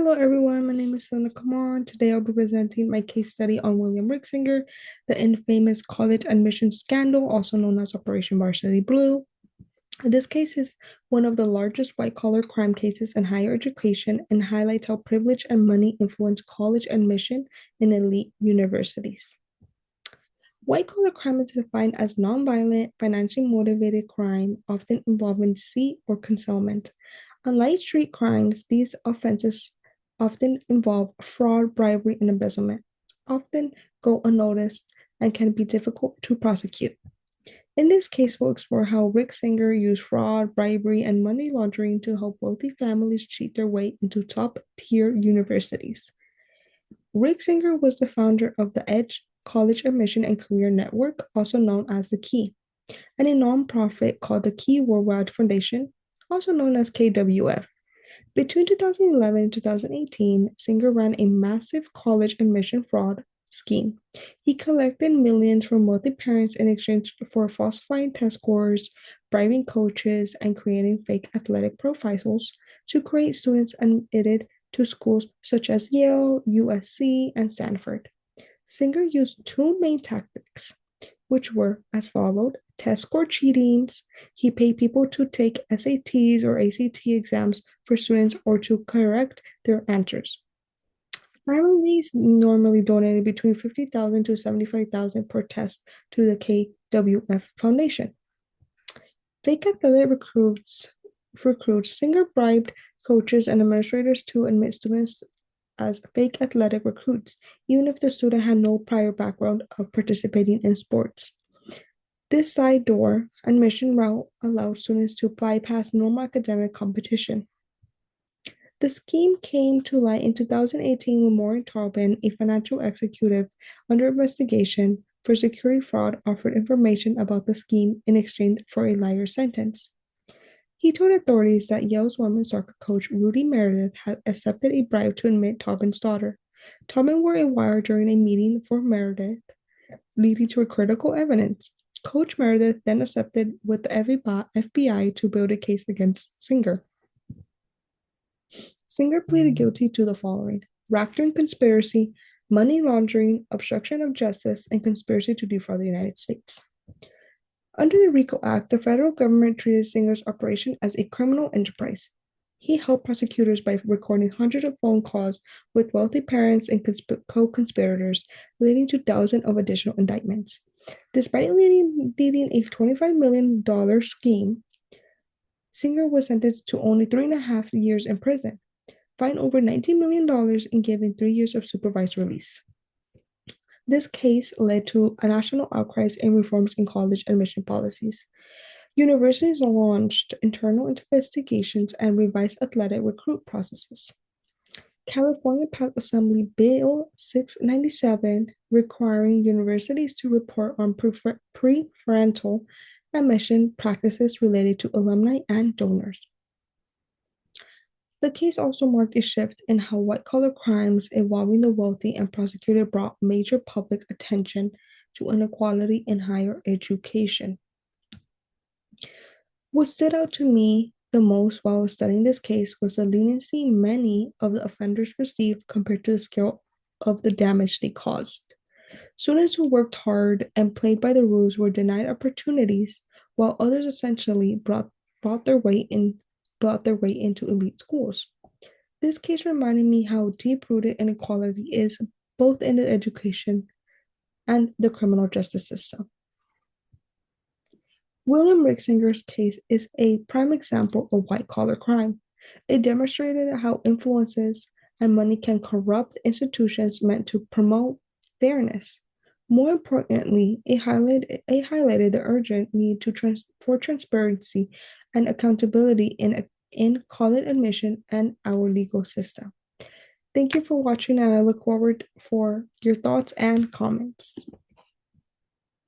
Hello everyone, my name is Selena Kamar. Today I'll be presenting my case study on William Rixinger, the infamous college admission scandal, also known as Operation Varsity Blue. This case is one of the largest white-collar crime cases in higher education and highlights how privilege and money influence college admission in elite universities. White-collar crime is defined as nonviolent, financially motivated crime, often involving deceit or concealment. Unlike street crimes, these offenses often involve fraud, bribery, and embezzlement, often go unnoticed and can be difficult to prosecute. In this case, we'll explore how Rick Singer used fraud, bribery, and money laundering to help wealthy families cheat their way into top-tier universities. Rick Singer was the founder of the EDGE College Admission and Career Network, also known as the KEY, and a nonprofit called the Key Worldwide Foundation, also known as KWF. Between 2011 and 2018, Singer ran a massive college admission fraud scheme. He collected millions from wealthy parents in exchange for falsifying test scores, bribing coaches, and creating fake athletic profiles to create students admitted to schools such as Yale, USC, and Stanford. Singer used two main tactics, which were as followed: test score cheatings. He paid people to take SATs or ACT exams for students or to correct their answers. Families normally donated between 50,000 to 75,000 per test to the KWF Foundation. Fake athletic recruits. Singer bribed coaches and administrators to admit students as fake athletic recruits, even if the student had no prior background of participating in sports. This side door admission route allowed students to bypass normal academic competition. The scheme came to light in 2018 when Maureen Taubin, a financial executive under investigation for security fraud, offered information about the scheme in exchange for a liar sentence. He told authorities that Yale's women's soccer coach Rudy Meredith had accepted a bribe to admit Taubin's daughter. Taubin wore a wire during a meeting for Meredith, leading to a critical evidence. Coach Meredith then accepted with the FBI to build a case against Singer. Singer pleaded guilty to the following: racketeering conspiracy, money laundering, obstruction of justice, and conspiracy to defraud the United States. Under the RICO Act, the federal government treated Singer's operation as a criminal enterprise. He helped prosecutors by recording hundreds of phone calls with wealthy parents and co-conspirators, leading to dozens of additional indictments. Despite leading a $25 million scheme, Singer was sentenced to only 3.5 years in prison, fined over $19 million, and given 3 years of supervised release. This case led to a national outcries and reforms in college admission policies. Universities launched internal investigations and revised athletic recruit processes. California passed Assembly Bill 697, requiring universities to report on preferential admission practices related to alumni and donors. The case also marked a shift in how white-collar crimes involving the wealthy and prosecuted brought major public attention to inequality in higher education. What stood out to me the most while studying this case was the leniency many of the offenders received compared to the scale of the damage they caused. Students who worked hard and played by the rules were denied opportunities, while others essentially brought their way into elite schools. This case reminded me how deep-rooted inequality is both in the education and the criminal justice system. William Rixinger's case is a prime example of white-collar crime. It demonstrated how influences and money can corrupt institutions meant to promote fairness. More importantly, it highlighted the urgent need for transparency and accountability in college admission and our legal system. Thank you for watching, and I look forward for your thoughts and comments.